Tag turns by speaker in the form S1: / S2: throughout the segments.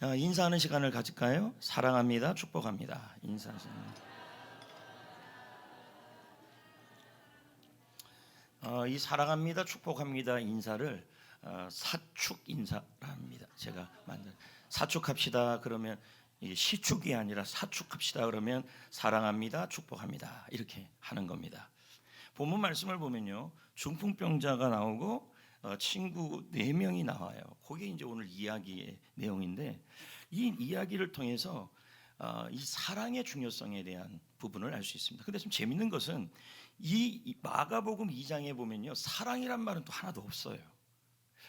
S1: 인사하는 시간을 가질까요? 사랑합니다. 축복합니다. 인사하시는. 이 사랑합니다. 축복합니다. 인사를 사축 인사랍니다. 제가 만든 사축합시다 그러면 이게 시축이 아니라 사축합시다 그러면 사랑합니다. 축복합니다. 이렇게 하는 겁니다. 본문 말씀을 보면요, 중풍병자가 나오고 친구 4명이 나와요. 그게 이제 오늘 이야기의 내용인데, 이 이야기를 통해서 이 사랑의 중요성에 대한 부분을 알 수 있습니다. 근데 좀 재밌는 것은 이 마가복음 2장에 보면요, 사랑이란 말은 또 하나도 없어요.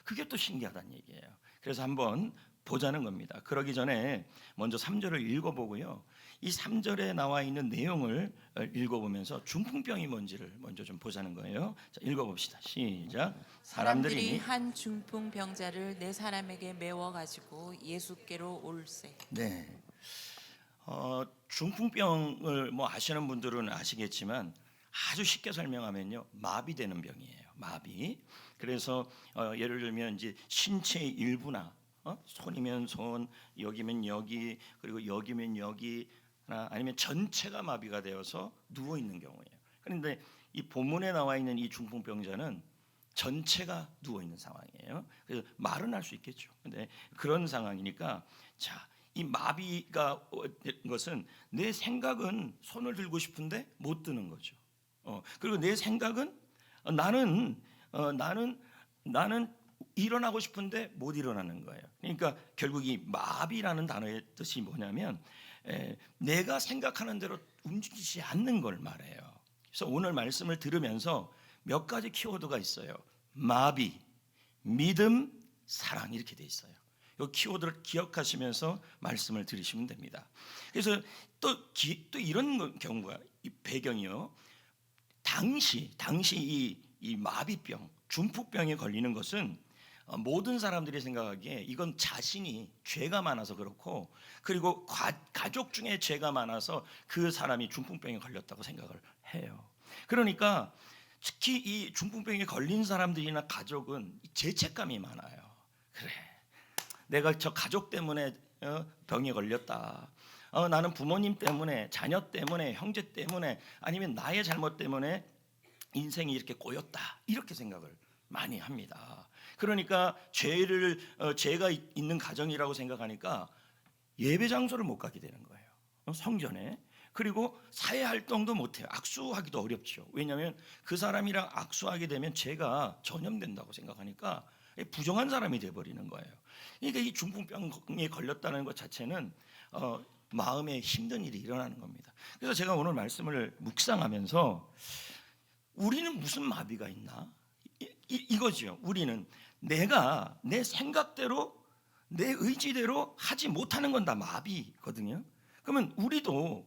S1: 그게 또 신기하다는 얘기예요. 그래서 한번 보자는 겁니다. 그러기 전에 먼저 3절을 읽어보고요, 이 3절에 나와 있는 내용을 읽어보면서 중풍병이 뭔지를 먼저 좀 보자는 거예요. 자, 읽어봅시다. 시작.
S2: 사람들이 한 중풍병자를 4사람에게 메워 가지고 예수께로 올세.
S1: 네. 중풍병을 뭐 아시는 분들은 아시겠지만 아주 쉽게 설명하면요, 마비되는 병이에요. 마비. 그래서 예를 들면 이제 신체의 일부나 손이면 손, 여기면 여기, 그리고 여기면 여기, 아니면 전체가 마비가 되어서 누워 있는 경우예요. 그런데 이 본문에 나와 있는 이 중풍병자는 전체가 누워 있는 상황이에요. 그래서 말은 할 수 있겠죠. 근데 그런 상황이니까, 자, 이 마비가 된 것은 내 생각은 손을 들고 싶은데 못 드는 거죠. 그리고 내 생각은 나는 일어나고 싶은데 못 일어나는 거예요. 그러니까 결국 이 마비라는 단어의 뜻이 뭐냐면 내가 생각하는 대로 움직이지 않는 걸 말해요. 그래서 오늘 말씀을 들으면서 몇 가지 키워드가 있어요. 마비, 믿음, 사랑, 이렇게 돼 있어요. 이 키워드를 기억하시면서 말씀을 들으시면 됩니다. 그래서 또 이런 경우가, 이 배경이요, 당시 이 마비병, 중풍병에 걸리는 것은 모든 사람들이 생각하기에 이건 자신이 죄가 많아서 그렇고, 그리고 가족 중에 죄가 많아서 그 사람이 중풍병에 걸렸다고 생각을 해요. 그러니까 특히 이 중풍병에 걸린 사람들이나 가족은 죄책감이 많아요. 그래, 내가 저 가족 때문에 병에 걸렸다. 나는 부모님 때문에, 자녀 때문에, 형제 때문에, 아니면 나의 잘못 때문에 인생이 이렇게 꼬였다, 이렇게 생각을 많이 합니다. 그러니까 죄가 있는 가정이라고 생각하니까 예배 장소를 못 가게 되는 거예요. 성전에. 그리고 사회 활동도 못 해요. 악수하기도 어렵죠. 왜냐하면 그 사람이랑 악수하게 되면 죄가 전염된다고 생각하니까 부정한 사람이 돼버리는 거예요. 그러니까 이 중풍병에 걸렸다는 것 자체는 마음에 힘든 일이 일어나는 겁니다. 그래서 제가 오늘 말씀을 묵상하면서 우리는 무슨 마비가 있나? 이거죠. 우리는 내가 내 생각대로, 내 의지대로 하지 못하는 건 다 마비거든요. 그러면 우리도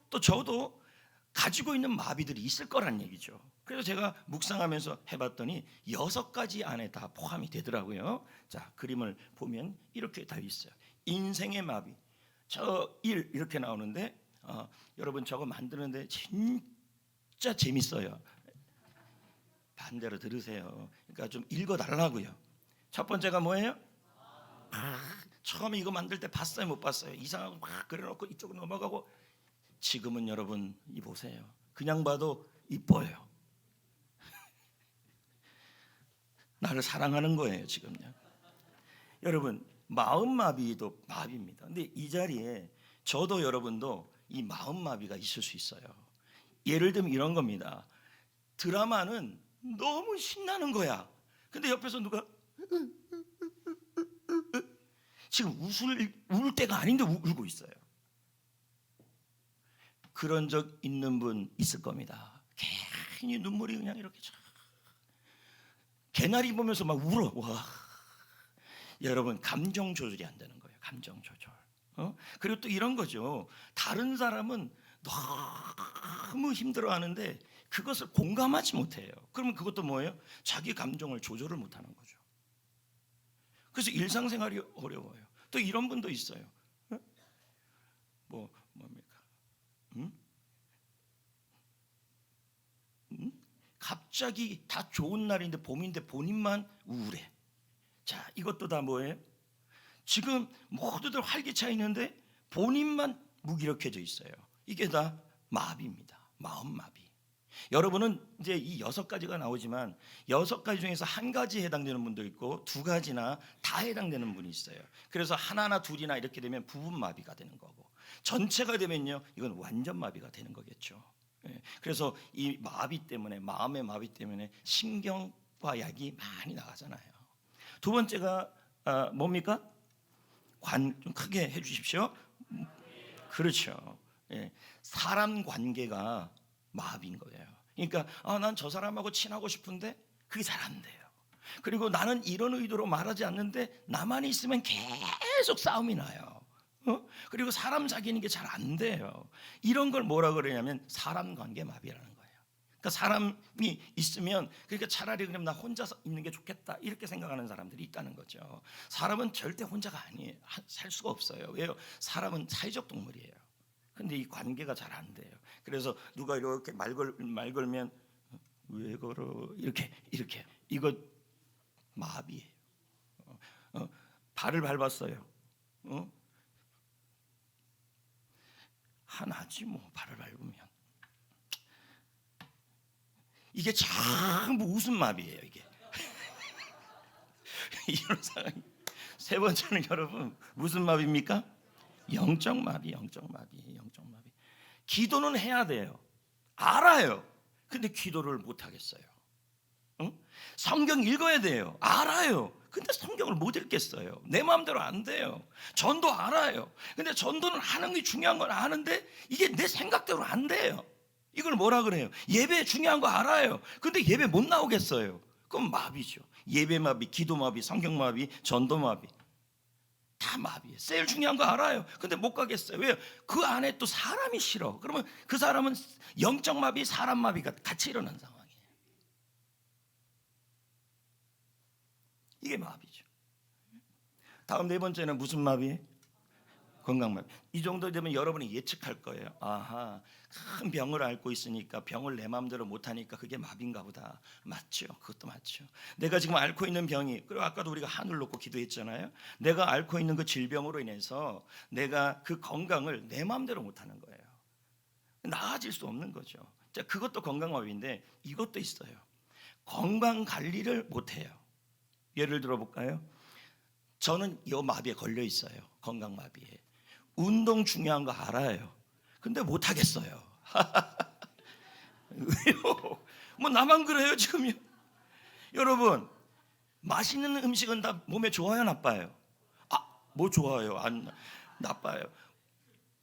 S1: 또 저도 가지고 있는 마비들이 있을 거란 얘기죠. 그래서 제가 묵상하면서 해봤더니 6가지 안에 다 포함이 되더라고요. 자, 그림을 보면 이렇게 다 있어요. 인생의 마비, 저 일 이렇게 나오는데 여러분 저거 만드는데 진짜 재밌어요. 반대로 들으세요. 그러니까 좀 읽어달라고요. 첫 번째가 뭐예요? 처음에 이거 만들 때 봤어요, 못 봤어요? 이상하고 막 그려놓고 이쪽으로 넘어가고. 지금은 여러분 이 보세요. 그냥 봐도 이뻐요. 나를 사랑하는 거예요 지금요. 여러분, 마음마비도 마비입니다. 근데 이 자리에 저도 여러분도 이 마음마비가 있을 수 있어요. 예를 들면 이런 겁니다. 드라마는 너무 신나는 거야. 근데 옆에서 누가 지금 울 때가 아닌데 울고 있어요. 그런 적 있는 분 있을 겁니다. 괜히 눈물이 그냥 이렇게 개나리 보면서 막 울어. 와, 여러분, 감정 조절이 안 되는 거예요. 감정 조절. 그리고 또 이런 거죠. 다른 사람은 너무 힘들어하는데 그것을 공감하지 못해요. 그러면 그것도 뭐예요? 자기 감정을 조절을 못하는 거죠. 그래서 일상생활이 어려워요. 또 이런 분도 있어요. 뭡니까? 갑자기 다 좋은 날인데, 봄인데 본인만 우울해. 자, 이것도 다 뭐예요? 지금 모두들 활기차 있는데 본인만 무기력해져 있어요. 이게 다 마비입니다. 마음 마비. 여러분은 이제 이 6가지가 나오지만 6가지 중에서 한 가지에 해당되는 분도 있고 2가지나 다 해당되는 분이 있어요. 그래서 하나나 둘이나 이렇게 되면 부분 마비가 되는 거고, 전체가 되면요 이건 완전 마비가 되는 거겠죠. 그래서 이 마비 때문에, 마음의 마비 때문에 신경과 약이 많이 나가잖아요. 두 번째가 뭡니까? 좀 크게 해주십시오. 그렇죠. 사람 관계가 마비인 거예요. 그러니까 난 저 사람하고 친하고 싶은데 그게 잘 안 돼요. 그리고 나는 이런 의도로 말하지 않는데 나만 있으면 계속 싸움이 나요. 그리고 사람 사귀는 게 잘 안 돼요. 이런 걸 뭐라 그러냐면 사람 관계 마비라는 거예요. 그러니까 사람이 있으면, 그러니까 차라리 그럼 나 혼자 있는 게 좋겠다 이렇게 생각하는 사람들이 있다는 거죠. 사람은 절대 혼자가 아니에요. 살 수가 없어요. 왜요? 사람은 사회적 동물이에요. 근데 이 관계가 잘 안 돼요. 그래서 누가 이렇게 말 걸면 왜 걸어 이렇게 이거 마비예요. 발을 밟았어요. 하나지 뭐 발을 밟으면 이게 전부 웃음 마비예요. 이게 이런 상황. 세 번째는 여러분 무슨 마비입니까? 영적 마비. 기도는 해야 돼요. 알아요. 근데 기도를 못 하겠어요. 성경 읽어야 돼요. 알아요. 근데 성경을 못 읽겠어요. 내 마음대로 안 돼요. 전도 알아요. 근데 전도는 하는 게 중요한 건 아는데 이게 내 생각대로 안 돼요. 이걸 뭐라 그래요? 예배 중요한 거 알아요. 근데 예배 못 나오겠어요. 그럼 마비죠. 예배 마비, 기도 마비, 성경 마비, 전도 마비. 다 마비예요. 제일 중요한 거 알아요. 근데 못 가겠어요. 왜요? 그 안에 또 사람이 싫어. 그러면 그 사람은 영적 마비, 사람 마비가 같이 일어난 상황이에요. 이게 마비죠. 다음 네 번째는 무슨 마비? 건강 마비. 이 정도 되면 여러분이 예측할 거예요. 아하, 큰 병을 앓고 있으니까 병을 내 마음대로 못하니까 그게 마비인가 보다. 맞죠. 그것도 맞죠. 내가 지금 앓고 있는 병이, 그리고 아까도 우리가 하늘 놓고 기도했잖아요. 내가 앓고 있는 그 질병으로 인해서 내가 그 건강을 내 마음대로 못하는 거예요. 나아질 수 없는 거죠. 자, 그것도 건강 마비인데 이것도 있어요. 건강 관리를 못해요. 예를 들어 볼까요? 저는 이 마비에 걸려 있어요. 건강 마비에. 운동 중요한 거 알아요. 근데 못 하겠어요. 왜요? 뭐 나만 그래요 지금요? 여러분, 맛있는 음식은 다 몸에 좋아요, 나빠요? 뭐 좋아요? 안 나빠요.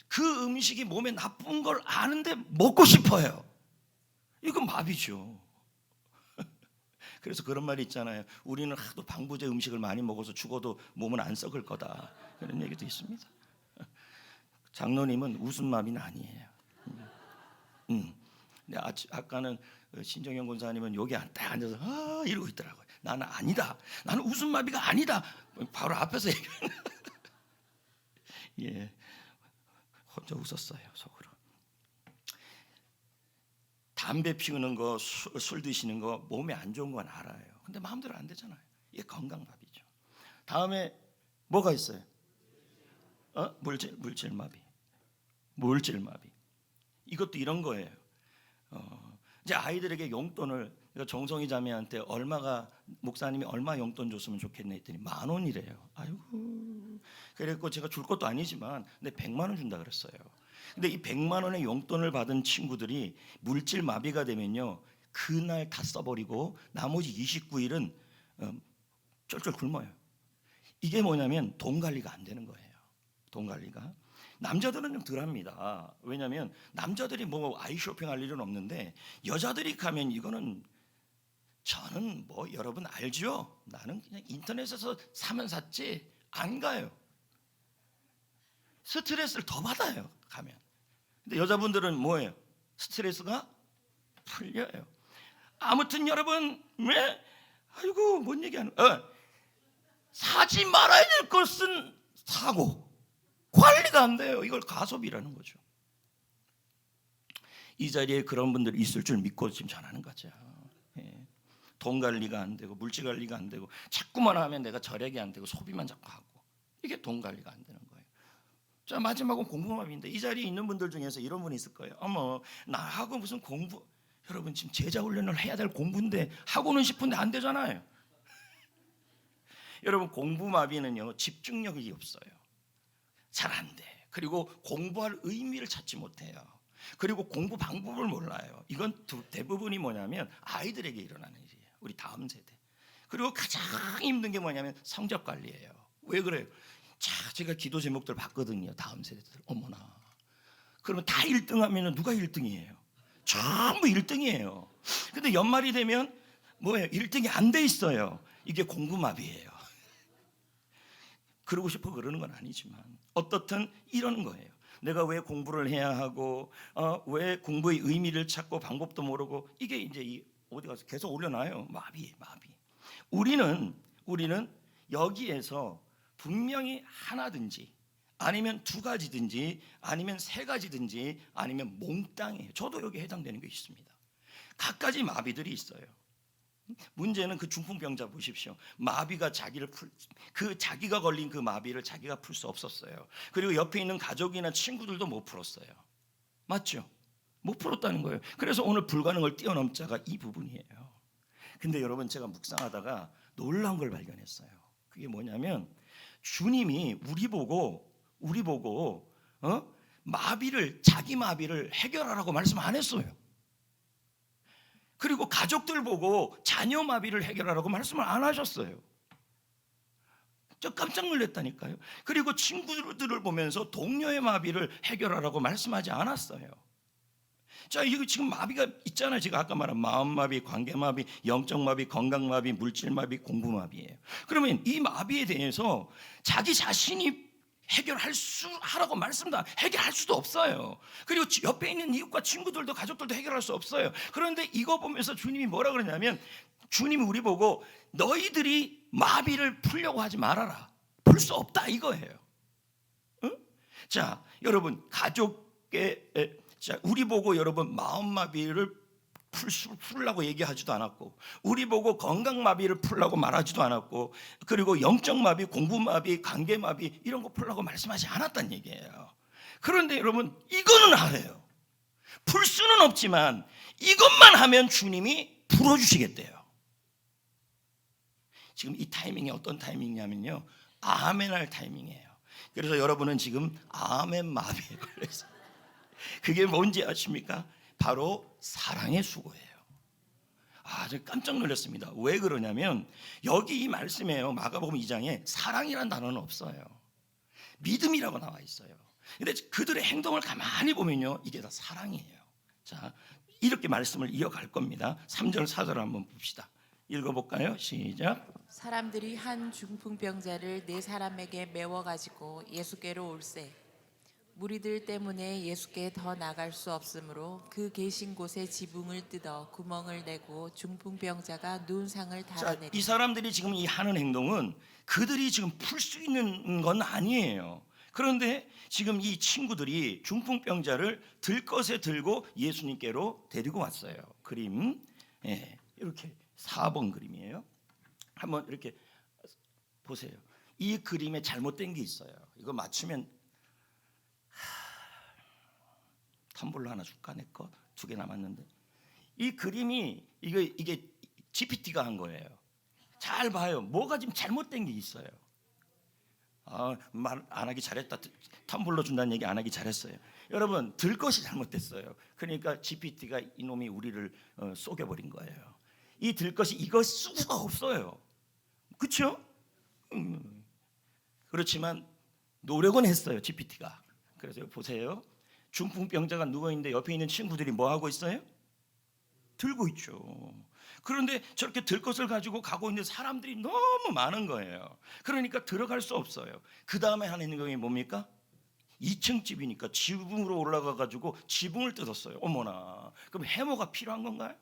S1: 그 음식이 몸에 나쁜 걸 아는데 먹고 싶어요. 이건 마비죠. 그래서 그런 말이 있잖아요. 우리는 하도 방부제 음식을 많이 먹어서 죽어도 몸은 안 썩을 거다. 그런 얘기도 있습니다. 장로님은 웃음마비는 아니에요. 근데 아까는 신정영 권사님은 여기 딱 앉아서 이러고 있더라고요. 나는 아니다. 나는 웃음마비가 아니다. 바로 앞에서 얘기하는. 예, 혼자 웃었어요 속으로. 담배 피우는 거, 술 드시는 거 몸에 안 좋은 건 알아요. 근데 마음대로 안 되잖아요. 이게 건강마비죠. 다음에 뭐가 있어요? 물질마비. 이것도 이런 거예요. 이제 아이들에게 용돈을, 정성희 자매한테 목사님이 얼마 용돈 줬으면 좋겠네 했더니 10,000원이래요. 아이고. 그래갖고 제가 줄 것도 아니지만 근데 100만 원 준다 그랬어요. 근데 이 100만 원의 용돈을 받은 친구들이 물질 마비가 되면요, 그날 다 써버리고 나머지 29일은 쫄쫄 굶어요. 이게 뭐냐면 돈 관리가 안 되는 거예요. 돈 관리가. 남자들은 좀 덜합니다. 왜냐하면 남자들이 뭐 아이 쇼핑할 일은 없는데 여자들이 가면 이거는, 저는 뭐 여러분 알죠? 나는 그냥 인터넷에서 사면 샀지 안 가요. 스트레스를 더 받아요 가면. 근데 여자분들은 뭐예요? 스트레스가 풀려요. 아무튼 여러분, 아이고 뭔 얘기하는? 사지 말아야 될 것은 사고 관리가 안 돼요. 이걸 가소비라는 거죠. 이 자리에 그런 분들이 있을 줄 믿고 지금 전하는 거죠. 돈 관리가 안 되고 물질 관리가 안 되고 자꾸만 하면 내가 절약이 안 되고 소비만 자꾸 하고 이게 돈 관리가 안 되는 거예요. 자, 마지막은 공부마비인데 이 자리에 있는 분들 중에서 이런 분이 있을 거예요. 어머, 나하고 무슨 공부. 여러분 지금 제자 훈련을 해야 될 공부인데 하고는 싶은데 안 되잖아요. 여러분 공부마비는요, 집중력이 없어요. 잘 안 돼. 그리고 공부할 의미를 찾지 못해요. 그리고 공부 방법을 몰라요. 이건 대부분이 뭐냐면 아이들에게 일어나는 일이에요. 우리 다음 세대. 그리고 가장 힘든 게 뭐냐면 성적 관리예요. 왜 그래요? 자, 제가 기도 제목들 봤거든요. 다음 세대들. 어머나. 그러면 다 1등하면 누가 1등이에요? 전부 1등이에요. 근데 연말이 되면 뭐예요? 1등이 안 돼 있어요. 이게 공부마비예요. 그러고 싶어 그러는 건 아니지만 어떻든 이러는 거예요. 내가 왜 공부를 해야 하고 왜 공부의 의미를 찾고 방법도 모르고 이게 이제 어디 가서 계속 올려놔요. 마비. 우리는 여기에서 분명히 하나든지 아니면 두 가지든지 아니면 세 가지든지 아니면 몽땅이에요. 저도 여기 해당되는 게 있습니다. 갖가지 마비들이 있어요. 문제는 그 중풍병자 보십시오. 마비가 자기가 걸린 그 마비를 자기가 풀 수 없었어요. 그리고 옆에 있는 가족이나 친구들도 못 풀었어요. 맞죠? 못 풀었다는 거예요. 그래서 오늘 불가능을 뛰어넘 자가 이 부분이에요. 근데 여러분 제가 묵상하다가 놀라운 걸 발견했어요. 그게 뭐냐면 주님이 우리 보고 자기 마비를 해결하라고 말씀 안 했어요. 그리고 가족들 보고 자녀 마비를 해결하라고 말씀을 안 하셨어요. 저 깜짝 놀랐다니까요. 그리고 친구들을 보면서 동료의 마비를 해결하라고 말씀하지 않았어요. 자, 이거 지금 마비가 있잖아요. 제가 아까 말한 마음 마비, 관계 마비, 영적 마비, 건강 마비, 물질 마비, 공부 마비예요. 그러면 이 마비에 대해서 자기 자신이 하라고 말씀도 해결할 수도 없어요. 그리고 옆에 있는 이웃과 친구들도 가족들도 해결할 수 없어요. 그런데 이거 보면서 주님이 뭐라 그러냐면 주님이 우리 보고 너희들이 마비를 풀려고 하지 말아라. 풀 수 없다 이거예요. 응? 자, 여러분 우리 보고 여러분 마음 마비를 풀라고 얘기하지도 않았고 우리 보고 건강 마비를 풀라고 말하지도 않았고 그리고 영적 마비, 공부 마비, 관계 마비 이런 거 풀라고 말씀하지 않았단 얘기예요. 그런데 여러분 이거는 알아요. 풀 수는 없지만 이것만 하면 주님이 풀어주시겠대요. 지금 이 타이밍이 어떤 타이밍이냐면요, 아멘할 타이밍이에요. 그래서 여러분은 지금 아멘 마비에 걸려있어요. 그게 뭔지 아십니까? 바로 사랑의 수고예요. 저 깜짝 놀랐습니다. 왜 그러냐면 여기 이 말씀에요, 마가복음 2장에 사랑이라는 단어는 없어요. 믿음이라고 나와 있어요. 근데 그들의 행동을 가만히 보면요, 이게 다 사랑이에요. 자, 이렇게 말씀을 이어갈 겁니다. 3절 4절 한번 봅시다. 읽어볼까요? 시작.
S2: 사람들이 한 중풍병자를 네 사람에게 메워 가지고 예수께로 올세. 무리들 때문에 예수께 더 나갈 수 없으므로 그 계신 곳에 지붕을 뜯어 구멍을 내고 중풍병자가 누운 상을
S1: 자,
S2: 달아내리.
S1: 이 사람들이 지금 이 하는 행동은 그들이 지금 풀 수 있는 건 아니에요. 그런데 지금 이 친구들이 중풍병자를 들것에 들고 예수님께로 데리고 왔어요. 그림, 이렇게 4번 그림이에요. 한번 이렇게 보세요. 이 그림에 잘못된 게 있어요. 이거 맞추면 텀블러 하나 줄까? 내 거 2개 남았는데. 이 그림이 이게 GPT가 한 거예요. 잘 봐요. 뭐가 지금 잘못된 게 있어요. 말 안 하기 잘했다. 텀블러 준다는 얘기 안 하기 잘했어요. 여러분, 들 것이 잘못됐어요. 그러니까 GPT가 이놈이 우리를 속여버린 거예요. 이 들 것이 이거 수가 없어요. 그렇죠? 그렇지만 노력은 했어요, GPT가. 그래서 보세요. 중풍병자가 누워있는데 옆에 있는 친구들이 뭐 하고 있어요? 들고 있죠. 그런데 저렇게 들 것을 가지고 가고 있는 사람들이 너무 많은 거예요. 그러니까 들어갈 수 없어요. 그 다음에 하는 행동이 뭡니까? 2층 집이니까 지붕으로 올라가 가지고 지붕을 뜯었어요. 어머나, 그럼 해모가 필요한 건가요?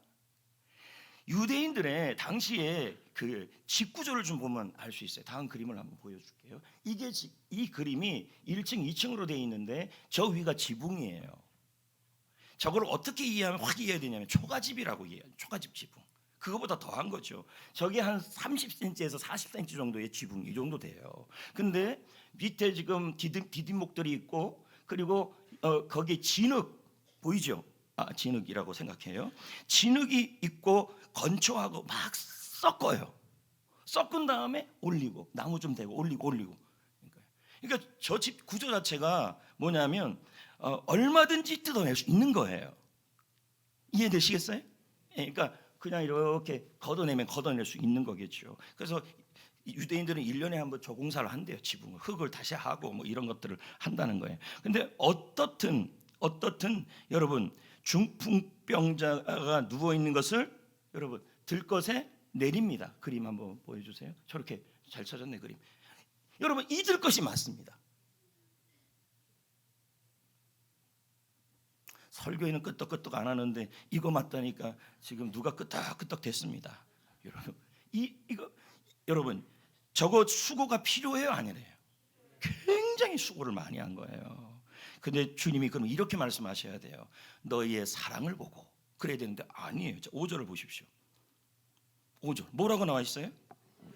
S1: 유대인들의 당시에 그 집 구조를 좀 보면 알 수 있어요. 다음 그림을 한번 보여줄게요. 이 그림이 1층, 2층으로 되어 있는데 저 위가 지붕이에요. 저걸 어떻게 이해하면 확 이해해야 되냐면 초가집이라고 이해해요. 초가집 지붕. 그거보다 더한 거죠. 저게 한 30cm에서 40cm 정도의 지붕 이 정도 돼요. 근데 밑에 지금 디딤목들이 있고 그리고 거기에 진흙 보이죠? 진흙이라고 생각해요. 진흙이 있고 건초하고 막 섞어요. 섞은 다음에 올리고 나무 좀 대고 올리고. 그러니까 저 집 구조 자체가 뭐냐면 얼마든지 뜯어낼 수 있는 거예요. 이해되시겠어요? 그러니까 그냥 이렇게 걷어내면 걷어낼 수 있는 거겠죠. 그래서 유대인들은 1년에 한 번 조공사를 한대요. 지붕을 흙을 다시 하고 뭐 이런 것들을 한다는 거예요. 근데 어떻든 여러분 중풍병자가 누워 있는 것을 여러분 들것에 내립니다. 그림 한번 보여주세요. 저렇게 잘 쳐졌네 그림. 여러분 이 들것이 맞습니다. 설교에는 끄떡끄떡 안 하는데 이거 맞다니까 지금 누가 끄떡끄떡 됐습니다. 여러분 이거 여러분 저거 수고가 필요해요 아니래요? 굉장히 수고를 많이 한 거예요. 근데 주님이 그럼 이렇게 말씀하셔야 돼요. 너희의 사랑을 보고 그래야 되는데 아니에요. 5절을 보십시오. 5절 뭐라고 나와 있어요?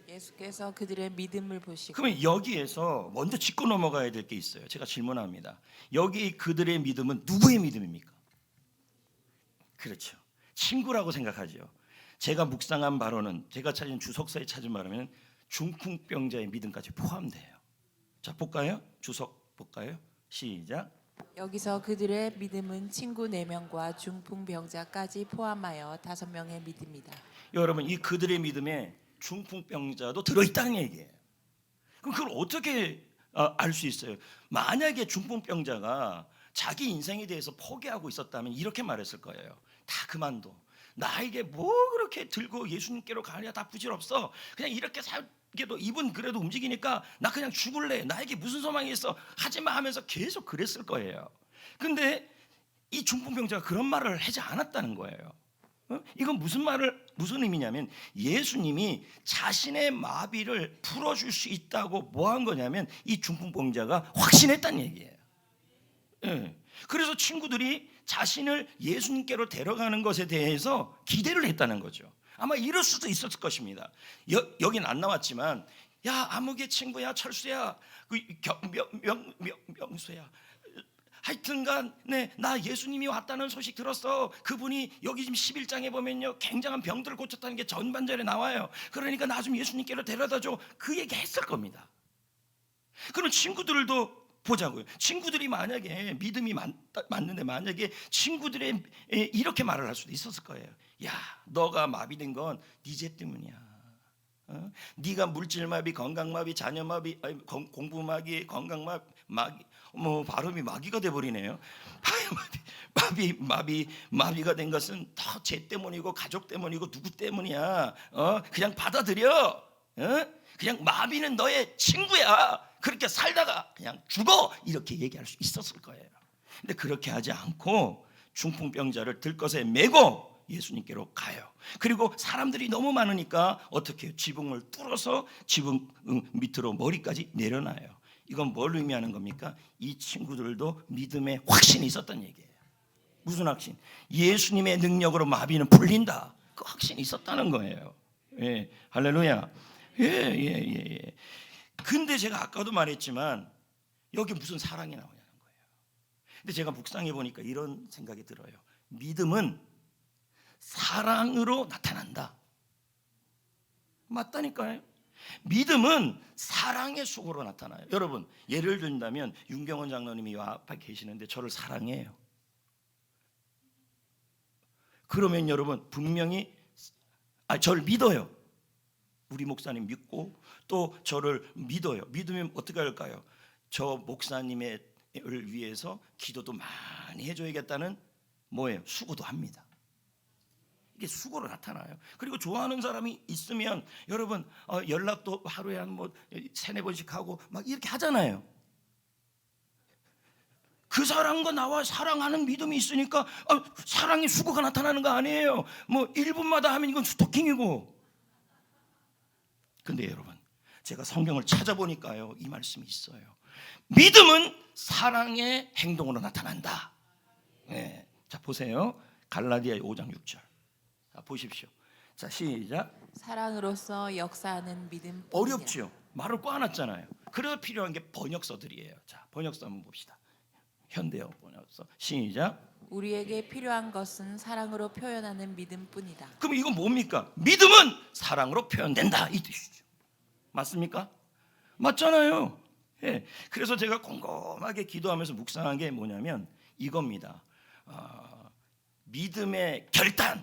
S2: 예수께서 그들의 믿음을 보시고.
S1: 그러면 여기에서 먼저 짚고 넘어가야 될 게 있어요. 제가 질문합니다. 여기 그들의 믿음은 누구의 믿음입니까? 그렇죠. 친구라고 생각하죠. 제가 묵상한 바로는 제가 찾은 주석서에 찾은 바로는 중풍병자의 믿음까지 포함돼요. 자 볼까요? 주석 볼까요? 시작.
S2: 여기서 그들의 믿음은 친구 4명과 중풍병자까지 포함하여 5명의 믿음이다.
S1: 여러분 이 그들의 믿음에 중풍병자도 들어있다는 얘기예요. 그럼 그걸 어떻게 알 수 있어요? 만약에 중풍병자가 자기 인생에 대해서 포기하고 있었다면 이렇게 말했을 거예요. 다 그만둬. 나에게 뭐 그렇게 들고 예수님께로 가냐 다 부질없어. 그냥 이렇게 살게도 입은 그래도 움직이니까 나 그냥 죽을래. 나에게 무슨 소망이 있어. 하지마 하면서 계속 그랬을 거예요. 근데 이 중풍병자가 그런 말을 하지 않았다는 거예요. 이건 무슨 의미냐면 예수님이 자신의 마비를 풀어줄 수 있다고 뭐 한 거냐면 이 중풍병자가 확신했다는 얘기예요. 그래서 친구들이 자신을 예수님께로 데려가는 것에 대해서 기대를 했다는 거죠. 아마 이럴 수도 있었을 것입니다. 여긴 안 나왔지만 야 아무개 친구야 철수야 명수야 하여튼간 나 예수님이 왔다는 소식 들었어. 그분이 여기 지금 11장에 보면요 굉장한 병들을 고쳤다는 게 전반절에 나와요. 그러니까 나 좀 예수님께로 데려다줘. 그 얘기 했을 겁니다. 그럼 친구들도 보자고요. 친구들이 만약에 믿음이 맞는데 만약에 친구들이 이렇게 말을 할 수도 있었을 거예요. 야 너가 마비된 건 네 죄 때문이야. 네가 물질마비, 건강마비, 자녀마비, 공부마비, 건강마비, 뭐 발음이 마귀가 돼버리네요. 마비가 된 것은 다 죄 때문이고 가족 때문이고 누구 때문이야. 그냥 받아들여. 그냥 마비는 너의 친구야. 그렇게 살다가 그냥 죽어. 이렇게 얘기할 수 있었을 거예요. 근데 그렇게 하지 않고 중풍병자를 들것에 메고 예수님께로 가요. 그리고 사람들이 너무 많으니까 어떻게 해요? 지붕을 뚫어서 지붕 밑으로 머리까지 내려놔요. 이건 뭘 의미하는 겁니까? 이 친구들도 믿음에 확신이 있었던 얘기예요. 무슨 확신? 예수님의 능력으로 마비는 풀린다. 그 확신이 있었다는 거예요. 예, 할렐루야. 예. 근데 제가 아까도 말했지만 여기 무슨 사랑이 나오냐는 거예요. 근데 제가 묵상해 보니까 이런 생각이 들어요. 믿음은 사랑으로 나타난다. 맞다니까요. 믿음은 사랑의 속으로 나타나요. 여러분 예를 든다면 윤경원 장로님이 요 앞에 계시는데 저를 사랑해요. 그러면 여러분 분명히 저를 믿어요. 우리 목사님 믿고 또 저를 믿어요. 믿으면 어떻게 할까요? 저 목사님을 위해서 기도도 많이 해줘야겠다는 뭐예요? 수고도 합니다. 이게 수고로 나타나요. 그리고 좋아하는 사람이 있으면 여러분 연락도 하루에 한 뭐 3-4번씩 하고 막 이렇게 하잖아요. 그 사람과 나와 사랑하는 믿음이 있으니까 사랑의 수고가 나타나는 거 아니에요. 뭐 1분마다 하면 이건 스토킹이고. 근데 여러분 제가 성경을 찾아보니까요 이 말씀이 있어요. 믿음은 사랑의 행동으로 나타난다. 자 보세요. 갈라디아 5장 6절. 자, 보십시오. 자, 시작.
S2: 사랑으로서 역사하는 믿음.
S1: 어렵죠. 말을 꽈놨잖아요. 그래서 필요한 게 번역서들이에요. 자, 번역서 한번 봅시다. 현대어 번역서. 시작.
S2: 우리에게 필요한 것은 사랑으로 표현하는 믿음뿐이다.
S1: 그럼 이건 뭡니까? 믿음은 사랑으로 표현된다 이 뜻이죠. 맞습니까? 맞잖아요. 예. 그래서 제가 꼼꼼하게 기도하면서 묵상한 게 뭐냐면 이겁니다. 믿음의 결단.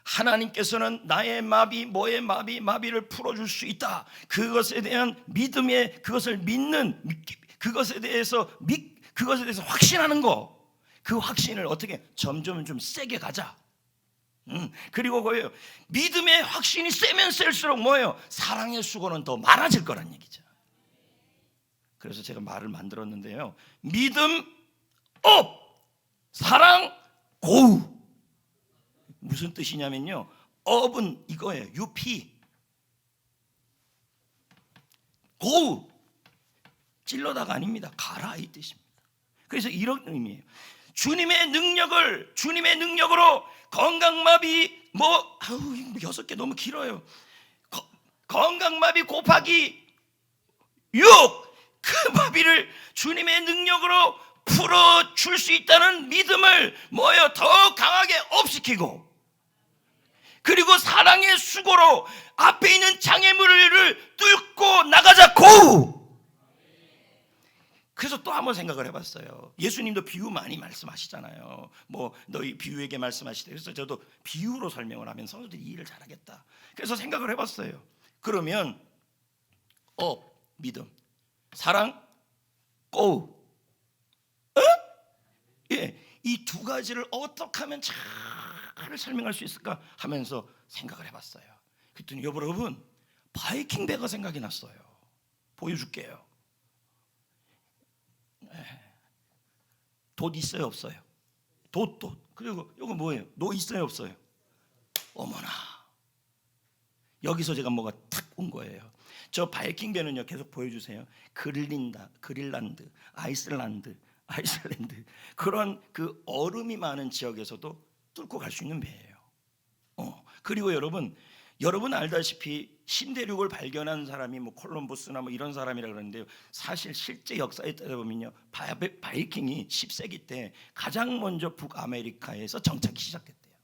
S1: 하나님께서는 나의 마비를 풀어줄 수 있다. 그것에 대한 믿음의 그것을 믿는 그것에 대해서 확신하는 거. 그 확신을 어떻게 점점 좀 세게 가자. 그리고 뭐예요? 믿음의 확신이 세면 셀수록 뭐예요? 사랑의 수고는 더 많아질 거란 얘기죠. 그래서 제가 말을 만들었는데요. 믿음 업, 사랑 고우. 무슨 뜻이냐면요. 업은 이거예요. UP. 고우. 찔러다가 아닙니다. 가라 이 뜻입니다. 그래서 이런 의미예요. 주님의 능력으로 건강마비 6개 너무 길어요. 건강마비 곱하기 6 그 마비를 주님의 능력으로 풀어줄 수 있다는 믿음을 더 강하게 업시키고 그리고 사랑의 수고로 앞에 있는 장애물을 뚫고 나가자 고! 그래서 또 한번 생각을 해봤어요. 예수님도 비유 많이 말씀하시잖아요. 너희 비유에게 말씀하시대. 그래서 저도 비유로 설명을 하면 성도들이 이해를 잘하겠다. 그래서 생각을 해봤어요. 그러면 믿음, 사랑, 고, 이 두 가지를 어떻게 하면 잘 설명할 수 있을까 하면서 생각을 해봤어요. 그랬더니 여러분 바이킹 배가 생각이 났어요. 보여줄게요. 돛 있어요 없어요? 돛. 그리고 이거 뭐예요? 노 있어요 없어요? 어머나, 여기서 제가 뭐가 탁 온 거예요. 저 바이킹 배는요, 계속 보여주세요. 그린란드, 아이슬란드 그런 그 얼음이 많은 지역에서도 뚫고 갈 수 있는 배예요. 그리고 여러분 알다시피 신대륙을 발견한 사람이 콜럼버스나 이런 사람이라 그러는데요. 사실 실제 역사에 따져보면요, 바이킹이 10세기 때 가장 먼저 북아메리카에서 정착이 시작됐대요.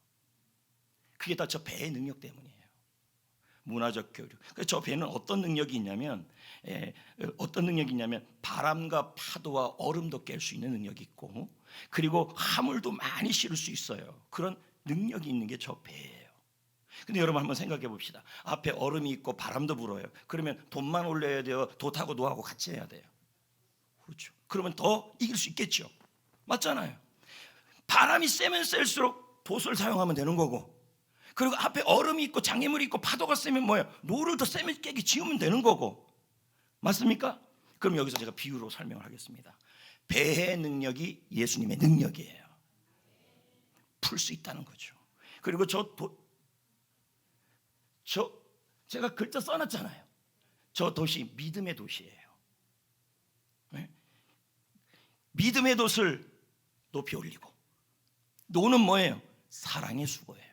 S1: 그게 다 저 배의 능력 때문이에요. 문화적 교류. 그래서 저 배는 어떤 능력이 있냐면 바람과 파도와 얼음도 깰 수 있는 능력이 있고, 그리고 화물도 많이 실을 수 있어요. 그런 능력이 있는 게 저 배예요. 근데 여러분 한번 생각해 봅시다. 앞에 얼음이 있고 바람도 불어요. 그러면 돛만 올려야 돼요? 돛하고 노하고 같이 해야 돼요? 그렇죠. 그러면 더 이길 수 있겠죠. 맞잖아요. 바람이 세면 셀수록 돛을 사용하면 되는 거고, 그리고 앞에 얼음이 있고 장애물이 있고 파도가 세면 노를 더 세면 깨게 지으면 되는 거고. 맞습니까? 그럼 여기서 제가 비유로 설명을 하겠습니다. 배의 능력이 예수님의 능력이에요. 풀 수 있다는 거죠. 그리고 제가 글자 써놨잖아요. 저 돛이 믿음의 돛이에요. 네? 믿음의 돛을 높이 올리고, 노는 뭐예요? 사랑의 수고예요.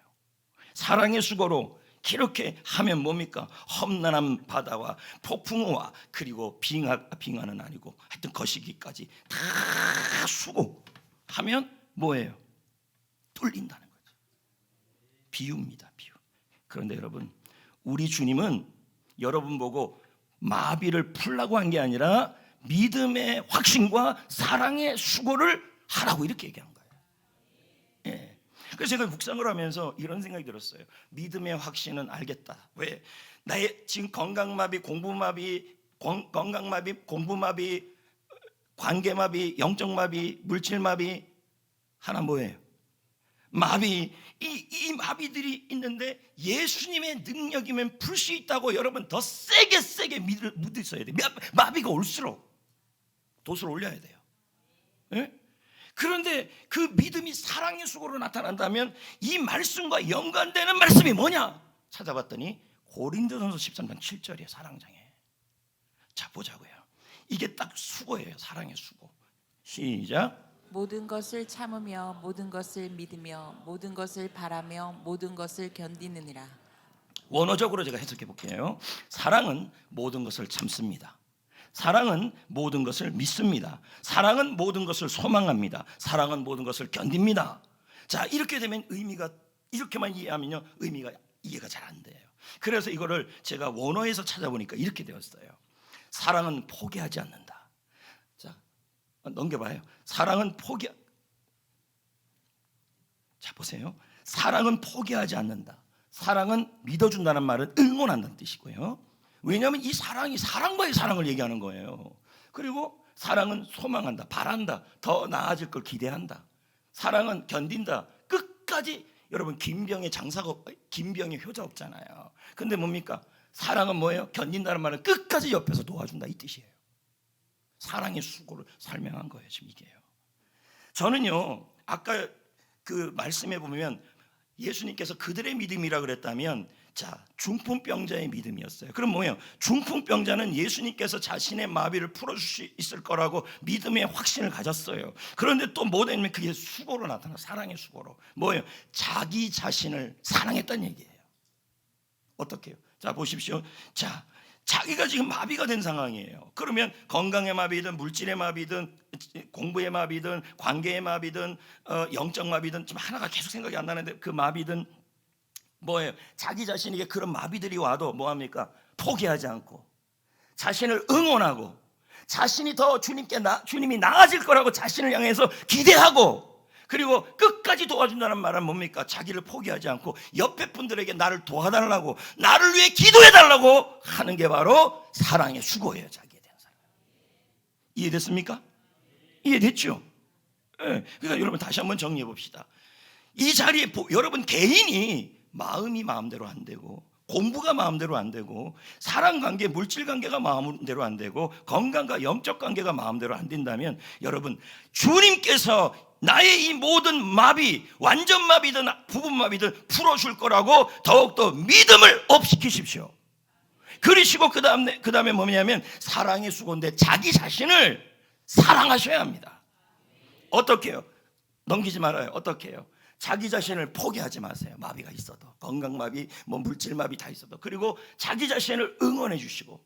S1: 사랑의 수고로 이렇게 하면 뭡니까? 험난한 바다와 폭풍우와 그리고 빙하는 아니고 하여튼 거시기까지 다 수고하면 뭐예요? 뚫린다는 거죠. 비유입니다. 비유. 그런데 여러분, 우리 주님은 여러분 보고 마비를 풀라고 한 게 아니라 믿음의 확신과 사랑의 수고를 하라고 이렇게 얘기한 거예요. 예. 그래서 제가 묵상을 하면서 이런 생각이 들었어요. 믿음의 확신은 알겠다. 왜? 나의 지금 건강마비, 공부마비, 관계마비, 영적마비, 물질마비, 하나 뭐예요? 마비. 이 마비들이 있는데 예수님의 능력이면 풀 수 있다고 여러분 더 세게 믿으셔야 돼요. 마비가 올수록 돛을 올려야 돼요. 예? 그런데 그 믿음이 사랑의 수고로 나타난다면 이 말씀과 연관되는 말씀이 뭐냐? 찾아봤더니 고린도전서 13장 7절이에요. 사랑장애. 자, 보자고요. 이게 딱 수고예요. 사랑의 수고. 시작.
S2: 모든 것을 참으며 모든 것을 믿으며 모든 것을 바라며 모든 것을 견디느니라.
S1: 원어적으로 제가 해석해 볼게요. 사랑은 모든 것을 참습니다. 사랑은 모든 것을 믿습니다. 사랑은 모든 것을 소망합니다. 사랑은 모든 것을 견딥니다. 자, 이렇게 되면 의미가, 이렇게만 이해하면요, 의미가 이해가 잘 안 돼요. 그래서 이거를 제가 원어에서 찾아보니까 이렇게 되었어요. 사랑은 포기하지 않는다. 자, 넘겨봐요. 자, 보세요. 사랑은 포기하지 않는다. 사랑은 믿어준다는 말은 응원한다는 뜻이고요. 왜냐하면 이 사랑이 사랑과의 사랑을 얘기하는 거예요. 그리고 사랑은 소망한다, 바란다, 더 나아질 걸 기대한다. 사랑은 견딘다. 끝까지. 여러분, 김병의 효자 없잖아요. 근데 뭡니까? 사랑은 뭐예요? 견딘다는 말은 끝까지 옆에서 도와준다, 이 뜻이에요. 사랑의 수고를 설명한 거예요, 지금 이게요. 저는요, 아까 그 말씀에 보면 예수님께서 그들의 믿음이라 그랬다면, 자, 중풍병자의 믿음이었어요. 그럼 뭐예요? 중풍병자는 예수님께서 자신의 마비를 풀어줄 수 있을 거라고 믿음의 확신을 가졌어요. 그런데 또 뭐냐면 그게 수고로 나타나, 사랑의 수고로. 뭐예요? 자기 자신을 사랑했다는 얘기예요. 어떻게요? 자, 보십시오. 자, 자기가 지금 마비가 된 상황이에요. 그러면 건강의 마비든 물질의 마비든 공부의 마비든 관계의 마비든 영적 마비든 좀 하나가 계속 생각이 안 나는데, 그 마비든 뭐예요? 자기 자신에게 그런 마비들이 와도 뭐합니까? 포기하지 않고 자신을 응원하고 자신이 더 주님이 나아질 거라고 자신을 향해서 기대하고, 그리고 끝까지 도와준다는 말은 뭡니까? 자기를 포기하지 않고 옆에 분들에게 나를 도와달라고, 나를 위해 기도해달라고 하는 게 바로 사랑의 수고예요. 자기에 대한 사랑. 이해됐습니까? 이해됐죠? 네. 그러니까 여러분, 다시 한번 정리해 봅시다. 이 자리에 여러분 개인이 마음이 마음대로 안 되고, 공부가 마음대로 안 되고, 사랑관계, 물질관계가 마음대로 안 되고, 건강과 영적 관계가 마음대로 안 된다면, 여러분, 주님께서 나의 이 모든 마비, 완전 마비든 부분 마비든 풀어줄 거라고 더욱더 믿음을 업시키십시오. 그러시고 그 다음에 뭐냐면 사랑의 수고인데, 자기 자신을 사랑하셔야 합니다. 어떻게 해요? 넘기지 말아요. 어떻게 해요? 자기 자신을 포기하지 마세요. 마비가 있어도, 건강마비, 물질마비 다 있어도. 그리고 자기 자신을 응원해 주시고,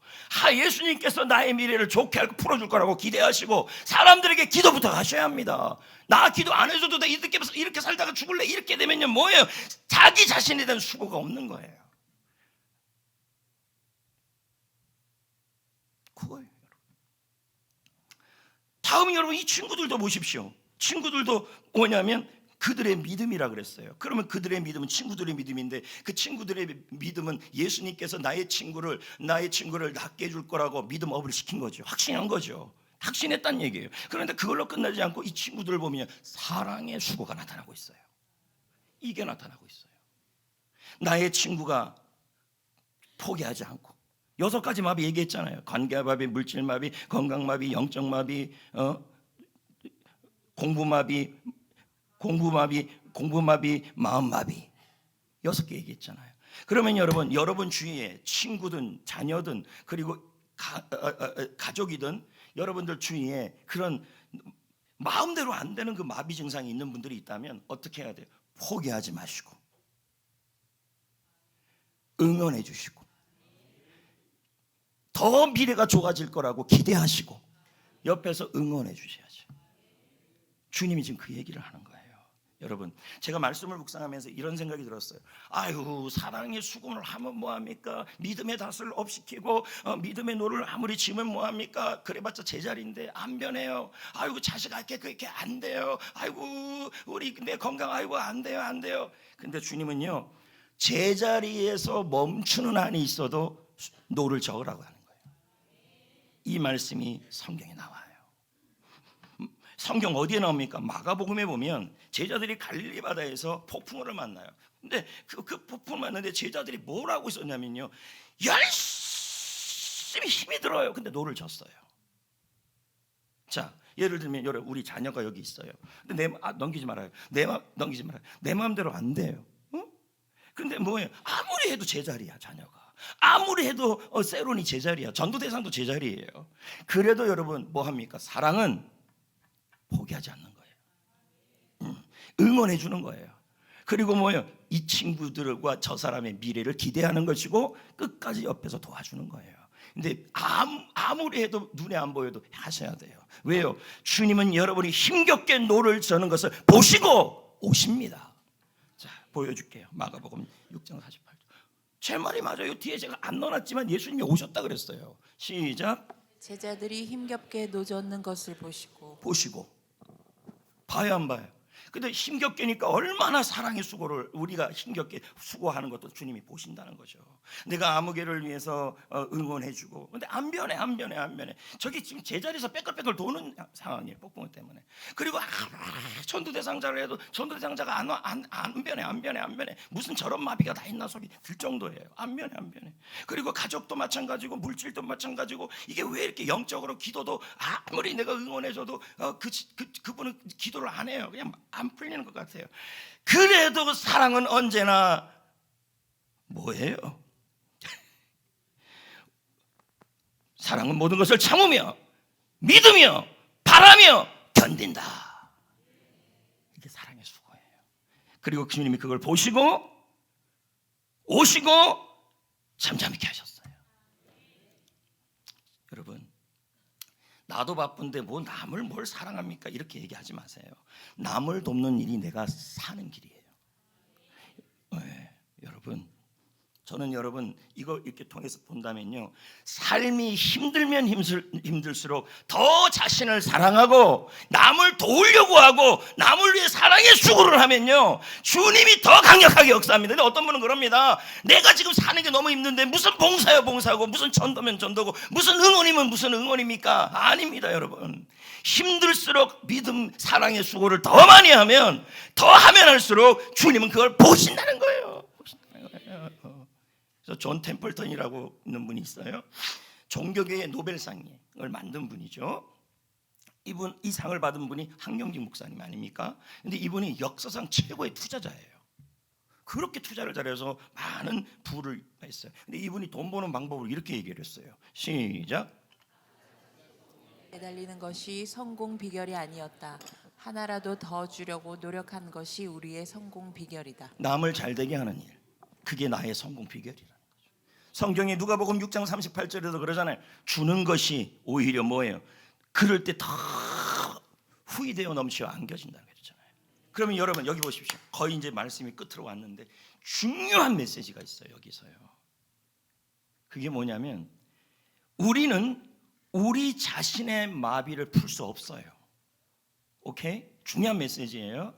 S1: 예수님께서 나의 미래를 좋게 알고 풀어줄 거라고 기대하시고, 사람들에게 기도부터 하셔야 합니다. 나 기도 안 해줘도 돼, 이렇게 살다가 죽을래, 이렇게 되면요 뭐예요? 자기 자신에 대한 수고가 없는 거예요. 그거예요. 다음, 여러분, 이 친구들도 보십시오. 친구들도 뭐냐면 그들의 믿음이라 그랬어요. 그러면 그들의 믿음은 친구들의 믿음인데, 그 친구들의 믿음은 예수님께서 나의 친구를 낫게 해줄 거라고 믿음 업을 시킨 거죠. 확신한 거죠. 확신했다는 얘기예요. 그런데 그걸로 끝나지 않고 이 친구들을 보면 사랑의 수고가 나타나고 있어요. 이게 나타나고 있어요. 나의 친구가 포기하지 않고, 6가지 마비 얘기했잖아요. 관계마비, 물질마비, 건강마비, 영적마비, 공부마비, 마음마비, 6개 얘기했잖아요. 그러면 여러분 주위에 친구든 자녀든 그리고 가족이든 여러분들 주위에 그런 마음대로 안 되는 그 마비 증상이 있는 분들이 있다면 어떻게 해야 돼요? 포기하지 마시고 응원해 주시고, 더 미래가 좋아질 거라고 기대하시고 옆에서 응원해 주셔야죠. 주님이 지금 그 얘기를 하는 거예요. 여러분, 제가 말씀을 묵상하면서 이런 생각이 들었어요. 아유, 사랑의 수고를 하면 뭐합니까? 믿음의 닷을 업시키고 믿음의 노를 아무리 지면 뭐합니까? 그래봤자 제자리인데 안 변해요. 아이고, 자식할게 그렇게 안 돼요. 아이고, 우리 내 건강, 아이고, 안 돼요. 근데 주님은요, 제자리에서 멈추는 한이 있어도 노를 저으라고 하는 거예요. 이 말씀이 성경에 나와요. 성경 어디에 나옵니까? 마가복음에 보면 제자들이 갈릴리 바다에서 폭풍우를 만나요. 근데 그 폭풍을 만났는데 제자들이 뭘 하고 있었냐면요, 열심히 힘이 들어요. 근데 노를 졌어요. 자, 예를 들면 우리 자녀가 여기 있어요. 근데 넘기지 말아요. 내 마음대로 안 돼요. 근데 뭐예요? 아무리 해도 제자리야, 자녀가. 아무리 해도 세론이 제자리야. 전도 대상도 제자리예요. 그래도 여러분 뭐합니까? 사랑은 포기하지 않는 거예요. 응원해 주는 거예요. 그리고 뭐예요? 이 친구들과 저 사람의 미래를 기대하는 것이고 끝까지 옆에서 도와주는 거예요. 근데 아무리 해도 눈에 안 보여도 하셔야 돼요. 왜요? 주님은 여러분이 힘겹게 노를 저는 것을 보시고 오십니다. 자, 보여줄게요. 마가복음 6장 48절. 제 말이 맞아요. 뒤에 제가 안 넣어놨지만 예수님이 오셨다 그랬어요. 시작.
S2: 제자들이 힘겹게 노젓는 것을 보시고
S1: 봐야 안 봐요? 근데 힘겹게니까 얼마나 사랑의 수고를 우리가 힘겹게 수고하는 것도 주님이 보신다는 거죠. 내가 아무개를 위해서 응원해주고, 근데 안 변해. 저기 지금 제자리에서 빼끌빼끌 도는 상황이에요, 폭풍우 때문에. 그리고 전도대상자를 해도 전도대상자가 안 변해. 무슨 저런 마비가 다 있나 소리 들 정도예요. 안 변해. 그리고 가족도 마찬가지고 물질도 마찬가지고, 이게 왜 이렇게 영적으로 기도도 아무리 내가 응원해줘도 그분은 기도를 안 해요. 그냥 안 풀리는 것 같아요. 그래도 사랑은 언제나 뭐예요? 사랑은 모든 것을 참으며 믿으며 바라며 견딘다. 이게 사랑의 수고예요. 그리고 주님이 그걸 보시고 오시고 잠잠케 하셨어요. 여러분, 나도 바쁜데 뭐 남을 뭘 사랑합니까? 이렇게 얘기하지 마세요. 남을 돕는 일이 내가 사는 길이에요. 네, 여러분, 저는 여러분 이거 이렇게 통해서 본다면요, 삶이 힘들면 힘들수록 더 자신을 사랑하고 남을 도우려고 하고 남을 위해 사랑의 수고를 하면요, 주님이 더 강력하게 역사합니다. 근데 어떤 분은 그럽니다. 내가 지금 사는 게 너무 힘든데 무슨 봉사요 봉사고, 무슨 전도면 전도고, 무슨 응원이면 무슨 응원입니까? 아닙니다. 여러분, 힘들수록 믿음 사랑의 수고를 더 많이 하면 할수록 주님은 그걸 보신다는 거예요. 그래서 존 템플턴이라고 있는 분이 있어요. 종교계의 노벨상을 만든 분이죠. 이 상을 받은 분이 황영직 목사님 아닙니까? 근데 이분이 역사상 최고의 투자자예요. 그렇게 투자를 잘해서 많은 부를 했어요. 근데 이분이 돈 버는 방법을 이렇게 얘기를 했어요. 시작.
S2: 매달리는 것이 성공 비결이 아니었다. 하나라도 더 주려고 노력한 것이 우리의 성공 비결이다.
S1: 남을 잘되게 하는 일, 그게 나의 성공 비결이라는 거죠. 성경에 누가복음 6장 38절에도 그러잖아요. 주는 것이 오히려 뭐예요? 그럴 때 더 후이되어 넘치어 안겨진다는 거잖아요. 그러면 여러분 여기 보십시오. 거의 이제 말씀이 끝으로 왔는데 중요한 메시지가 있어요. 여기서요. 그게 뭐냐면, 우리는 우리 자신의 마비를 풀 수 없어요. 오케이? 중요한 메시지예요.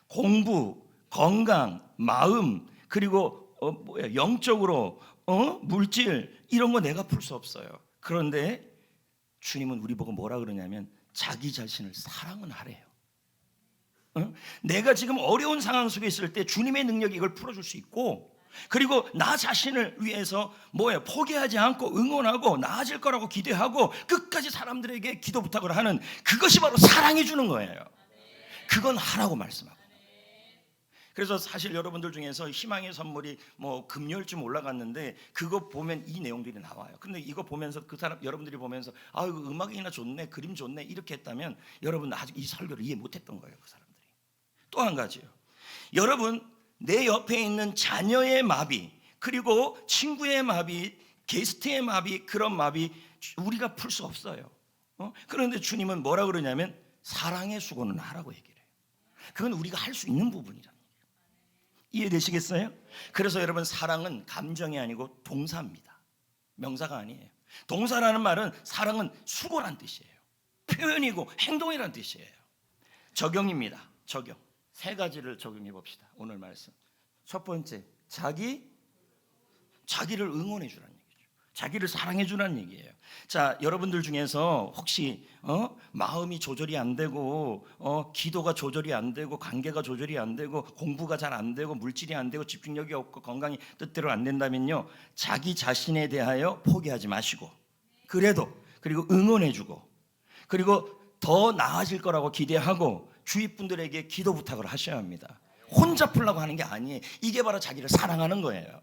S1: 공부, 건강, 마음, 그리고 영적으로 물질, 이런 거 내가 풀 수 없어요. 그런데 주님은 우리 보고 뭐라 그러냐면 자기 자신을 사랑은 하래요. 내가 지금 어려운 상황 속에 있을 때 주님의 능력이 이걸 풀어줄 수 있고, 그리고 나 자신을 위해서 포기하지 않고 응원하고 나아질 거라고 기대하고 끝까지 사람들에게 기도 부탁을 하는, 그것이 바로 사랑해 주는 거예요. 그건 하라고 말씀하고. 그래서 사실 여러분들 중에서 희망의 선물이 금요일쯤 올라갔는데 그거 보면 이 내용들이 나와요. 근데 이거 보면서 여러분들이 보면서 이거 음악이나 좋네, 그림 좋네 이렇게 했다면 여러분 아직 이 설교를 이해 못했던 거예요. 그 사람들이. 또 한 가지요. 여러분, 내 옆에 있는 자녀의 마비, 그리고 친구의 마비, 게스트의 마비, 그런 마비 우리가 풀 수 없어요. 그런데 주님은 뭐라 그러냐면 사랑의 수고는 하라고 얘기를 해요. 그건 우리가 할 수 있는 부분이란 얘기예요. 이해되시겠어요? 그래서 여러분, 사랑은 감정이 아니고 동사입니다. 명사가 아니에요. 동사라는 말은 사랑은 수고란 뜻이에요. 표현이고 행동이란 뜻이에요. 적용입니다. 적용. 세 가지를 적용해 봅시다. 오늘 말씀. 첫 번째, 자기를 응원해 주라는 얘기죠. 자기를 사랑해 주라는 얘기예요. 자, 여러분들 중에서 혹시 마음이 조절이 안 되고 기도가 조절이 안 되고 관계가 조절이 안 되고 공부가 잘 안 되고 물질이 안 되고 집중력이 없고 건강이 뜻대로 안 된다면요, 자기 자신에 대하여 포기하지 마시고, 그리고 응원해 주고, 그리고 더 나아질 거라고 기대하고 주위 분들에게 기도 부탁을 하셔야 합니다. 혼자 풀려고 하는 게 아니에요. 이게 바로 자기를 사랑하는 거예요.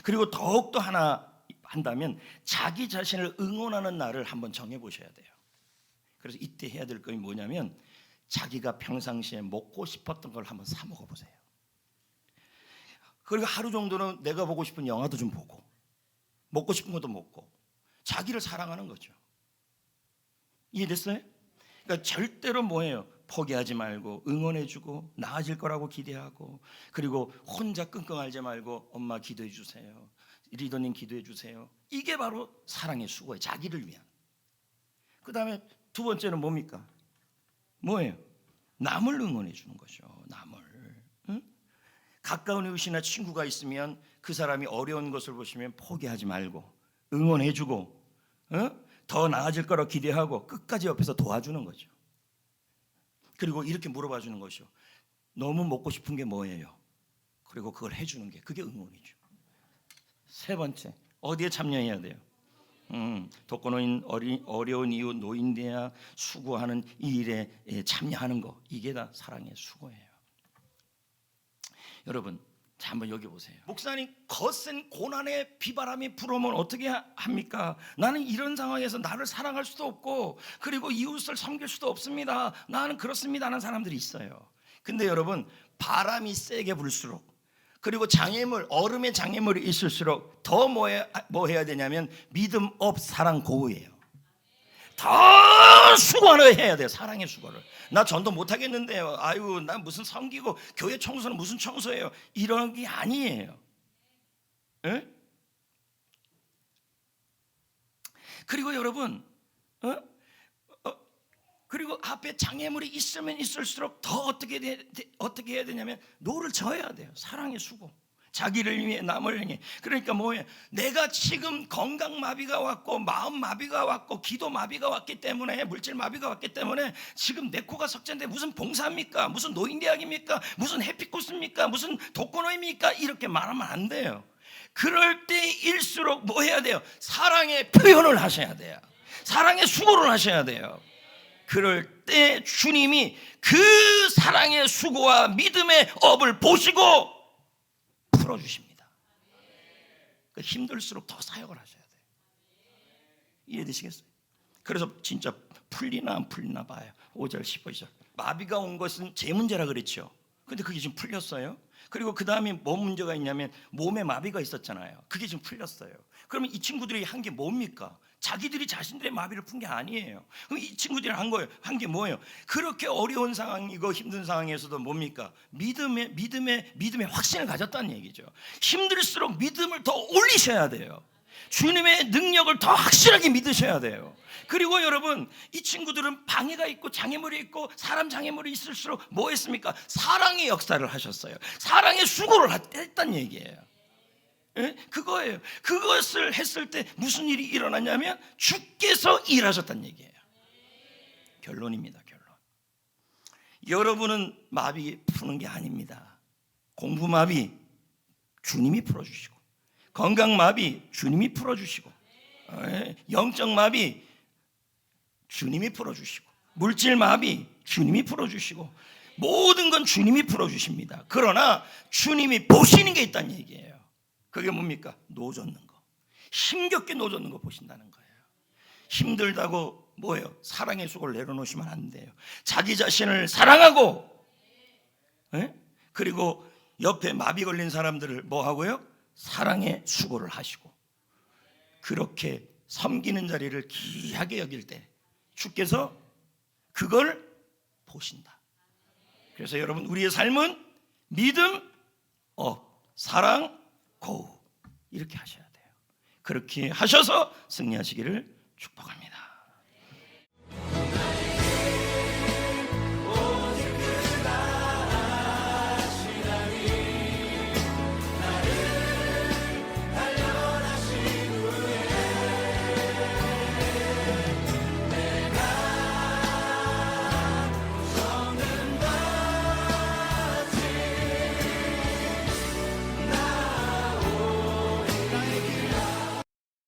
S1: 그리고 더욱더 하나 한다면 자기 자신을 응원하는 날을 한번 정해보셔야 돼요. 그래서 이때 해야 될 것이 뭐냐면 자기가 평상시에 먹고 싶었던 걸 한번 사 먹어보세요. 그리고 하루 정도는 내가 보고 싶은 영화도 좀 보고 먹고 싶은 것도 먹고 자기를 사랑하는 거죠. 이해됐어요? 그러니까 절대로 뭐예요? 포기하지 말고 응원해주고 나아질 거라고 기대하고, 그리고 혼자 끙끙 앓지 말고 엄마 기도해 주세요, 리더님 기도해 주세요. 이게 바로 사랑의 수고예요. 자기를 위한. 그 다음에 두 번째는 뭡니까? 뭐예요? 남을 응원해 주는 거죠. 남을. 응? 가까운 이웃이나 친구가 있으면 그 사람이 어려운 것을 보시면 포기하지 말고 응원해 주고, 더 나아질 거라고 기대하고 끝까지 옆에서 도와주는 거죠. 그리고 이렇게 물어봐 주는 것이요, 너무 먹고 싶은 게 뭐예요? 그리고 그걸 해주는 게, 그게 응원이죠. 세 번째, 어디에 참여해야 돼요? 독거노인, 어려운 이웃, 노인 대야 수고하는 이 일에 참여하는 거, 이게 다 사랑의 수고예요. 여러분, 자, 한번 여기 보세요. 목사님, 거센 고난의 비바람이 불어오면 어떻게 합니까? 나는 이런 상황에서 나를 사랑할 수도 없고, 그리고 이웃을 섬길 수도 없습니다. 나는 그렇습니다 하는 사람들이 있어요. 근데 여러분, 바람이 세게 불수록, 그리고 장애물, 얼음의 장애물이 있을수록 더 뭐 해야 되냐면 믿음 업 사랑 고우예요. 더 수고를 해야 돼요. 사랑의 수고를. 나 전도 못하겠는데요, 아유 나 무슨 섬기고 교회 청소는 무슨 청소예요, 이런 게 아니에요. 에? 그리고 여러분, 그리고 앞에 장애물이 있으면 있을수록 더 어떻게 해야 되냐면 노를 저어야 돼요. 사랑의 수고, 자기를 위해 남을 위해. 그러니까 뭐예요? 내가 지금 건강 마비가 왔고 마음 마비가 왔고 기도 마비가 왔기 때문에, 물질 마비가 왔기 때문에 지금 내 코가 석잔데 무슨 봉사입니까? 무슨 노인대학입니까? 무슨 해피코스입니까? 무슨 독거노입니까? 이렇게 말하면 안 돼요. 그럴 때일수록 뭐 해야 돼요? 사랑의 표현을 하셔야 돼요. 사랑의 수고를 하셔야 돼요. 그럴 때 주님이 그 사랑의 수고와 믿음의 업을 보시고 풀어주십니다. 힘들수록 더 사역을 하셔야 돼요. 이해되시겠어요? 그래서 진짜 풀리나 안 풀리나 봐요. 5절 15절. 마비가 온 것은 제 문제라 그랬죠. 근데 그게 지금 풀렸어요. 그리고 그 다음에 뭐 문제가 있냐면 몸에 마비가 있었잖아요. 그게 지금 풀렸어요. 그러면 이 친구들이 한 게 뭡니까? 자기들이 자신들의 마비를 푼 게 아니에요. 그럼 이 친구들이 한 게 뭐예요? 그렇게 어려운 상황이고 힘든 상황에서도 뭡니까? 믿음의 확신을 가졌다는 얘기죠. 힘들수록 믿음을 더 올리셔야 돼요. 주님의 능력을 더 확실하게 믿으셔야 돼요. 그리고 여러분, 이 친구들은 방해가 있고 장애물이 있고 사람 장애물이 있을수록 뭐 했습니까? 사랑의 역사를 하셨어요. 사랑의 수고를 했단 얘기예요. 그거예요. 그것을 했을 때 무슨 일이 일어났냐면 주께서 일하셨단 얘기예요. 결론입니다. 결론. 여러분은 마비 푸는 게 아닙니다. 공부 마비 주님이 풀어주시고, 건강 마비 주님이 풀어주시고, 영적 마비 주님이 풀어주시고, 물질 마비 주님이 풀어주시고, 모든 건 주님이 풀어주십니다. 그러나 주님이 보시는 게 있다는 얘기예요. 그게 뭡니까? 노젓는 거, 힘겹게 노젓는 거 보신다는 거예요. 힘들다고 뭐예요? 사랑의 수고를 내려놓으시면 안 돼요. 자기 자신을 사랑하고, 그리고 옆에 마비 걸린 사람들을 뭐 하고요? 사랑의 수고를 하시고, 그렇게 섬기는 자리를 귀하게 여길 때 주께서 그걸 보신다. 그래서 여러분, 우리의 삶은 믿음, 사랑, 고우, 이렇게 하셔야 돼요. 그렇게 하셔서 승리하시기를 축복합니다.